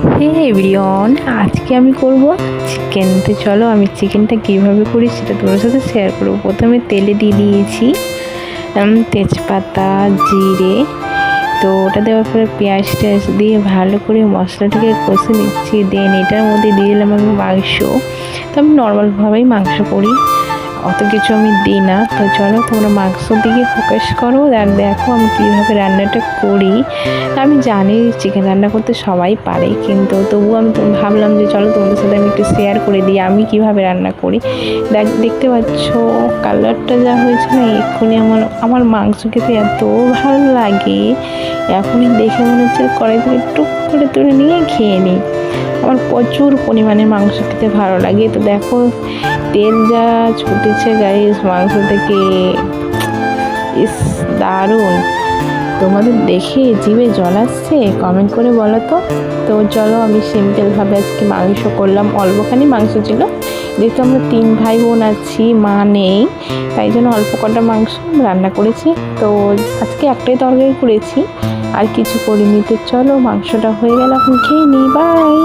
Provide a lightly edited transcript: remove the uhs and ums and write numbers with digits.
হে everyone, আজকে আমি করব চিকেন। তো চলো আমি চিকেনটা কীভাবে করি সেটা তোমার সাথে শেয়ার করব। প্রথমে তেলে দিয়ে দিয়েছি তেজপাতা, জিরে। তো ওটা দেওয়ার পরে পেঁয়াজ টেয়াজ দিয়ে ভালো করে মশলাটাকে কষে নিচ্ছি। দেন এটার মধ্যে দিয়ে দিলাম আমি মাংস। তো আমি নর্মালভাবেই মাংস করি, অত কিছু আমি দিই না। তো চলো তোমরা মাংসর দিকে ফোকাস করো আর দেখো আমি কীভাবে রান্নাটা করি। আমি জানি চিকেন রান্না করতে সবাই পারে, কিন্তু তবুও আমি ভাবলাম যে চলো তোমাদের সাথে আমি একটু শেয়ার করে দিই আমি কীভাবে রান্না করি। দেখতে পাচ্ছ কালারটা যা হয়েছে না, এক্ষুনি আমার মাংস খেতে এত ভালো লাগে। এখনই দেখে মনে হচ্ছে কড়াই থেকে টুক করে তুলে নিয়ে খেয়ে নিই। আমার প্রচুর পরিমাণে মাংস খেতে ভালো লাগে। তো দেখো তেল যা ছুটেছে গাইস মাংস থেকে, ইস দারুণ। তোমাদের দেখে জিভে জল আসছে? কমেন্ট করে বলো তো। তো চলো আমি সিম্পলভাবে আজকে মাংস করলাম, অল্পখানি মাংস ছিল, যেহেতু আমরা 3 ভাই বোন আছি, মা নেই, তাই জন্য অল্প কটা মাংস রান্না করেছি। তো আজকে একটাই তরকারি করেছি, আর কিছু করিনি। তো চলো মাংসটা হয়ে গেল, এখন খেয়ে নিই, বাই।